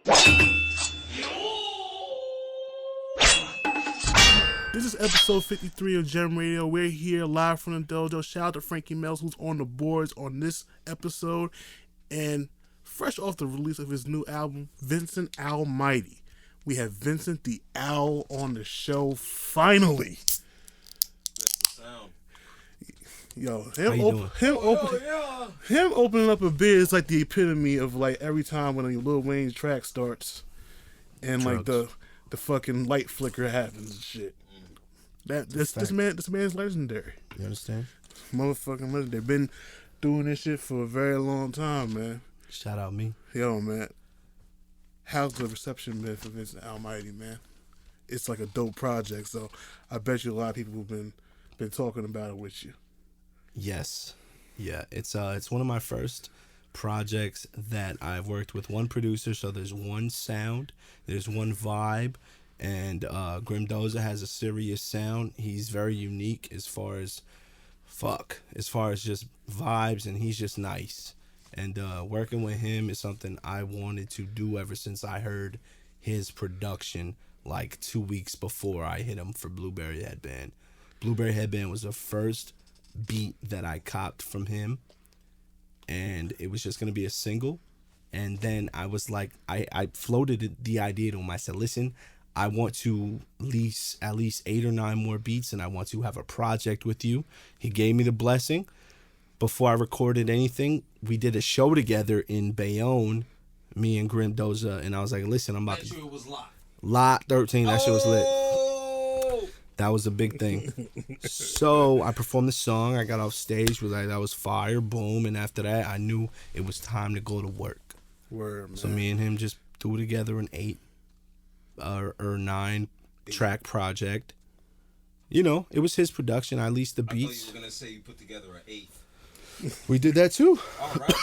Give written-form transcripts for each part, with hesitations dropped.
This is episode 53 of Gem Radio. We're here live from the dojo. Shout out to Frankie Mells, who's on the boards on this episode. And fresh off the release of his new album, Vincent Almighty. We have Vincent the Owl on the show, finally. That's the sound. Yo, him opening up a bid is like the epitome of like every time when a Lil Wayne's track starts and Drugs. like the fucking light flicker happens and shit. This man's legendary. You understand? Motherfucking legendary. Been doing this shit for a very long time, man. Shout out me. Yo, man. How's the reception been for Vincent Almighty, man? It's like a dope project, so I bet you a lot of people have been talking about it with you. Yes. Yeah, it's one of my first projects that I've worked with one producer, so there's one sound, there's one vibe, and Grim Dojo has a serious sound. He's very unique as far as just vibes, and he's just nice. And working with him is something I wanted to do ever since I heard his production like 2 weeks before I hit him for Blueberry Headband. Blueberry Headband was the first beat that I copped from him, and it was just going to be a single. And then I was like, I floated the idea to him. I said, listen, I want to lease at least 8 or 9 more beats, and I want to have a project with you. He gave me the blessing. Before I recorded anything, we did a show together in Bayonne, me and Grim Doja, and I was like, listen, I'm about to... It was live. Lot 13, that shit was lit. That was a big thing. So I performed the song. I got off stage, was like, that was fire, boom. And after that, I knew it was time to go to work. Word, man. So me and him just threw together an 8 or 9 track project. You know, it was his production. I leased the beats. I thought you were going to say you put together an 8. We did that too. All right.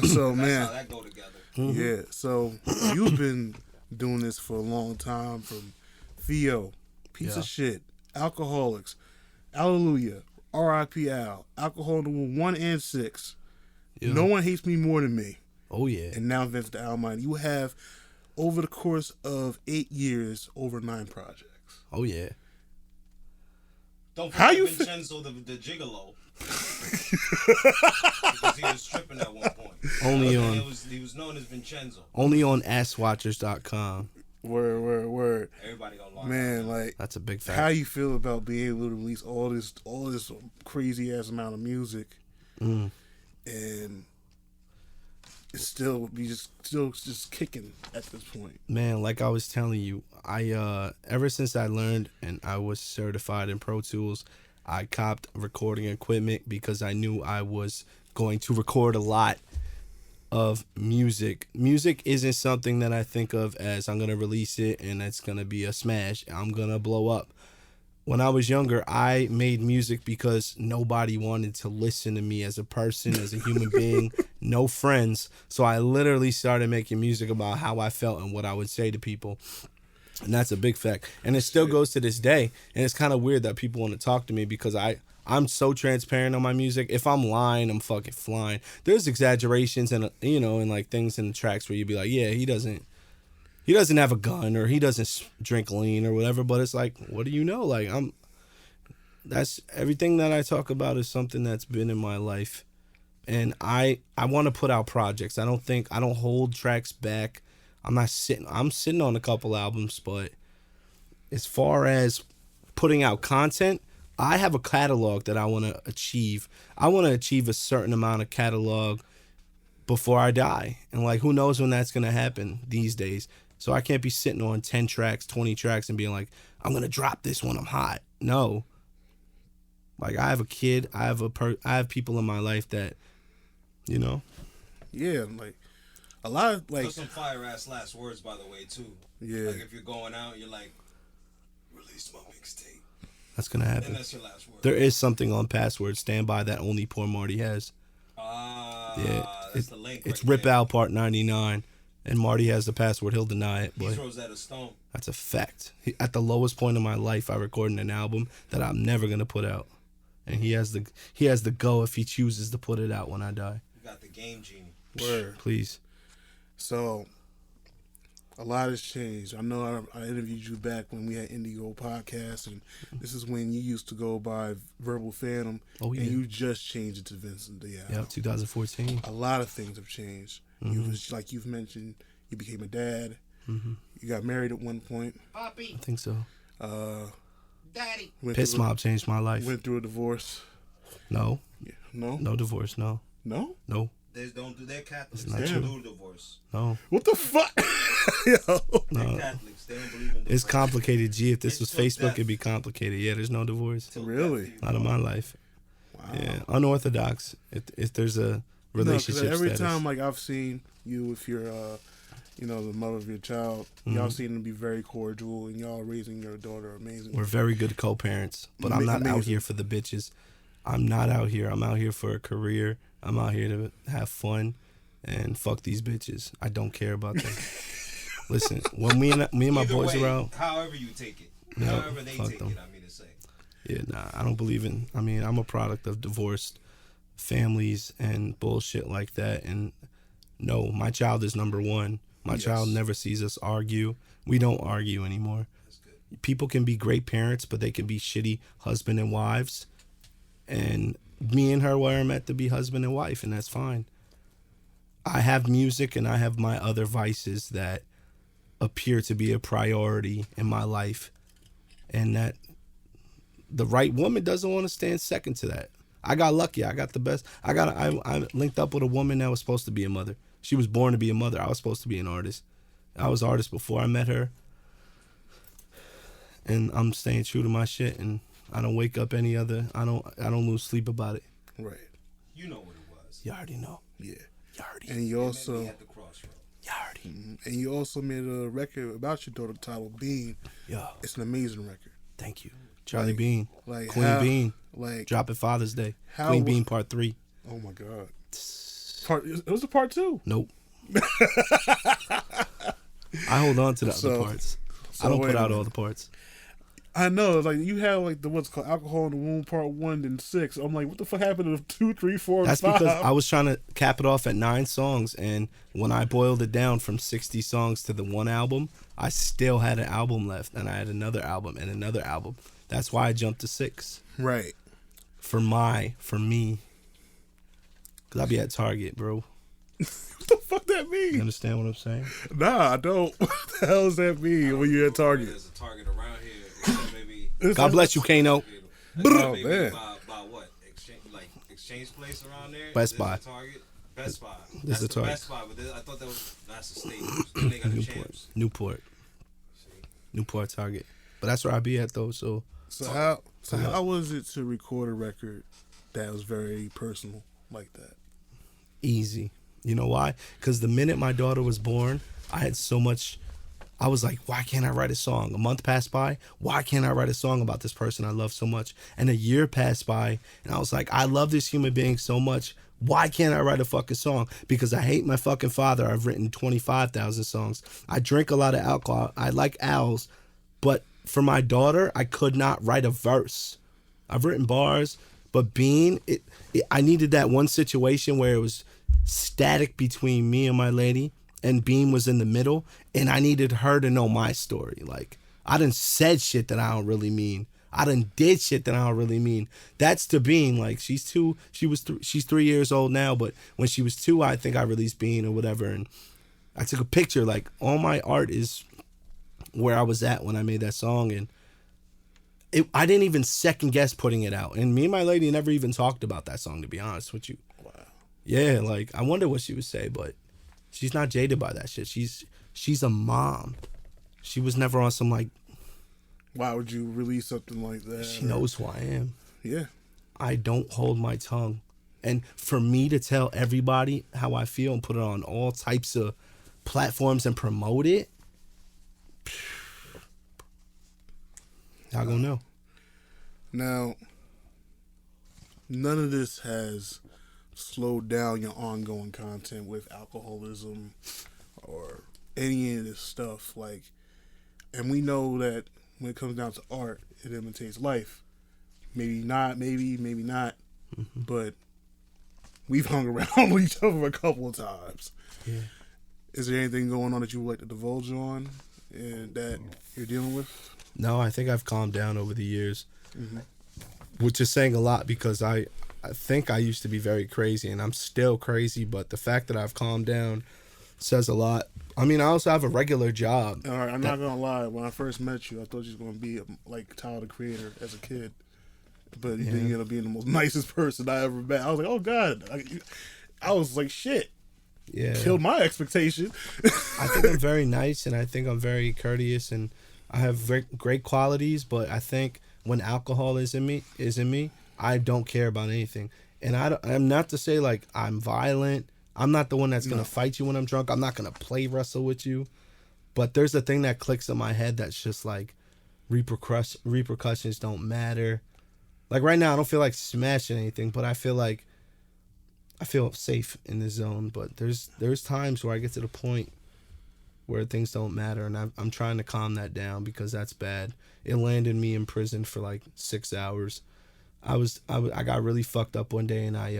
So, man. That's how that go together. Mm-hmm. Yeah, so you've been doing this for a long time, from Theo, Piece of Shit, Alcoholics, Hallelujah, R.I.P. Al, Alcohol number 1 and 6, No One Hates Me More Than Me. Oh, yeah. And now Vincent the Almighty. You have, over the course of 8 years, over 9 projects. Oh, yeah. Don't How forget you Vincenzo the gigolo. Because he was stripping at one point. He was known as Vincenzo. Only on asswatchers.com. Word. Everybody gonna lie. Man, like, That's a big fact. how you feel about being able to release all this crazy ass amount of music, and it's still just kicking at this point? Man, like I was telling you, I ever since I learned and I was certified in Pro Tools, I copped recording equipment because I knew I was going to record a lot of music. Music isn't something that I think of as I'm going to release it and it's going to be a smash. I'm going to blow up. When I was younger, I made music because nobody wanted to listen to me as a person, as a human being, no friends. So I literally started making music about how I felt and what I would say to people. And that's a big fact. And it still goes to this day. And it's kind of weird that people want to talk to me because I'm so transparent on my music. If I'm lying, I'm fucking flying. There's exaggerations and, and like things in the tracks where you'd be like, yeah, he doesn't have a gun or he doesn't drink lean or whatever. But it's like, what do you know? Like, that's everything that I talk about is something that's been in my life. And I want to put out projects. I don't hold tracks back. I'm sitting on a couple albums, but as far as putting out content, I have a catalog that I want to achieve. I want to achieve a certain amount of catalog before I die. And like, who knows when that's going to happen these days. So I can't be sitting on 10 tracks, 20 tracks and being like, I'm going to drop this when I'm hot. No. Like, I have a kid. I have people in my life that, Yeah, like, a lot of, like... Put some fire-ass last words, by the way, too. Yeah. Like, if you're going out, you're like, release my mixtape. That's going to happen. And that's your last word. There is something on Password, Standby, that only Poor Marty has. That's the link. It's right Rip there. Out Part 99, and Marty has the password. He'll deny it, He but throws that a stone. that's a fact. At the lowest point in my life, I recorded an album that I'm never going to put out. And he has the go if he chooses to put it out when I die. You got the game genie. Word. Please. So, A lot has changed. I know I interviewed you back when we had Indigo podcast, and this is when you used to go by Verbal Phantom, Oh, yeah. and you just changed it to Vincent. Yeah, 2014. A lot of things have changed. You was like you've mentioned, you became a dad. You got married at one point. Poppy, I think so. Daddy. Piss Mob changed my life. Went through a divorce. No. Yeah. No. No divorce. No. No. No. They don't do. They're Catholics. It's not They true. don't do divorce. No. What the fuck? Yo. They're Catholics. They don't believe in divorce. It's complicated, G. If this It's was till Facebook, death. it'd be complicated. Yeah, there's no divorce. Till Really? death, Not in my life. Wow. Yeah, unorthodox. If there's a No, 'cause relationship every status. time like I've seen you with your the mother of your child, y'all seem to be very cordial, and y'all raising your daughter amazing. We're very good co-parents, but I'm not out Amazing. here for the bitches. I'm not out here. I'm out here for a career. I'm out here to have fun and fuck these bitches. I don't care about them. Listen, when me and my Either boys way, are out, however you take it, No, however they fuck take them. it, I mean to say. yeah, nah, I don't believe in. I mean, I'm a product of divorced families and bullshit like that. And no, my child is number one. My child never sees us argue. We don't argue anymore. That's good. People can be great parents, but they can be shitty husband and wives. And me and her were meant to be husband and wife, and that's fine. I have music and I have my other vices that appear to be a priority in my life, and that the right woman doesn't want to stand second to that. I got lucky. I got the best. I linked up with a woman that was supposed to be a mother. She was born to be a mother. I was supposed to be an artist. I was artist before I met her. And I'm staying true to my shit, and I don't wake up any other. I don't lose sleep about it. Right. You know what it was. You already know. Yeah. You already. And you Met me also at the crossroad. You already. and you also made a record about your daughter titled Bean. Yo, It's an amazing record. thank you, Charlie Like- Bean, Like Queen how, Bean, Like drop it Father's Day. How Queen wa- Bean Part 3. oh my god. It was a part 2. Nope. I hold on to the So- other parts. so I don't wait put a out minute. all the parts. I know, like you have like the what's called Alcohol in the Womb Part 1 and 6. I'm like, what the fuck happened to 2, 3, 4, and That's 5? because I was trying to cap it off at 9 songs, and when I boiled it down from 60 songs to the one album, I still had an album left, and I had another album and another album. That's why I jumped to 6 Right. for me, cause I be at Target, bro. What the fuck that You mean? understand what I'm saying? Nah, I don't. What the hell does that mean when you're at Target? There's a Target around here. Except maybe. God bless you, Kano. Oh, maybe man. by what? Exchange place around there? Best There's Buy. a Target? Best Buy. This That's is the Target. Best Buy, but I thought that's the Staples. Then they got the champs. Newport, Target. But that's where I be at though. So So how was it to record a record that was very personal like that? easy. You know why? Because the minute my daughter was born, I had so much. I was like, why can't I write a song? A month passed by. Why can't I write a song about this person I love so much? And a year passed by, and I was like, I love this human being so much. Why can't I write a fucking song? Because I hate my fucking father. I've written 25,000 songs. I drink a lot of alcohol. I like owls. But for my daughter, I could not write a verse. I've written bars, but Bean, I needed that one situation where it was static between me and my lady, and Bean was in the middle, and I needed her to know my story. Like, I done said shit that I don't really mean. I done did shit that I don't really mean. That's to Bean. Like, she's 3 years old now, but when she was 2, I think I released Bean or whatever, and I took a picture. Like, all my art is where I was at when I made that song, and I didn't even second guess putting it out. And me and my lady never even talked about that song, to be honest with you. Wow. Yeah, like, I wonder what she would say, but she's not jaded by that shit. She's a mom. She was never on some, like, Why would you release something like that? she knows who I am. Yeah. I don't hold my tongue. And for me to tell everybody how I feel and put it on all types of platforms and promote it, y'all gonna know. Now, none of this has slowed down your ongoing content with alcoholism or any of this stuff. Like, and we know that when it comes down to art, it imitates life. Maybe not, maybe not. But we've hung around with each other a couple of times. Yeah. Is there anything going on that you would like to divulge on and that you're dealing with? No, I think I've calmed down over the years, which is saying a lot because I think I used to be very crazy and I'm still crazy, but the fact that I've calmed down says a lot. I mean, I also have a regular job. All right, I'm not gonna lie. When I first met you, I thought you was gonna be like Tyler the Creator as a kid, but you ended up being the most nicest person I ever met. I was like, oh god, I was like, shit. Yeah, Killed my expectation. I think I'm very nice and I think I'm very courteous and I have great qualities, but I think when alcohol is in me, I don't care about anything. And I'm not to say like I'm violent. I'm not the one that's going to fight you when I'm drunk. I'm not going to play wrestle with you. But there's a thing that clicks in my head that's just like repercussions don't matter. Like right now, I don't feel like smashing anything, but I feel safe in this zone. But there's times where I get to the point where things don't matter, and I'm trying to calm that down because that's bad. It landed me in prison for like 6 hours. I got really fucked up one day, and I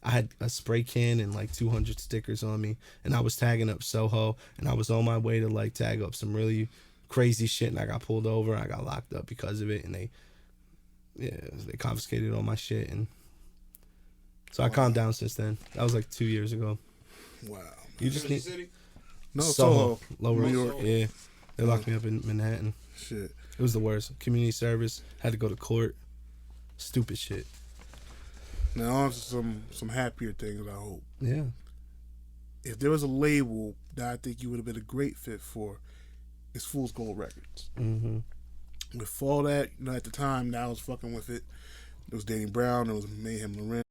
had a spray can and like 200 stickers on me, and I was tagging up Soho, and I was on my way to like tag up some really crazy shit, and I got pulled over, and I got locked up because of it, and they confiscated all my shit, and so I calmed down since then. That was like 2 years ago. Wow. You just need City? No, Soho, Soho. Lower New York. Yeah, they locked me up in Manhattan. Shit. It was the worst. Community service, had to go to court. Stupid shit. Now on to some happier things, I hope. Yeah. If there was a label that I think you would have been a great fit for, it's Fool's Gold Records. Mm-hmm. With all that, at the time, I was fucking with it. It was Danny Brown, it was Mayhem Lorenz.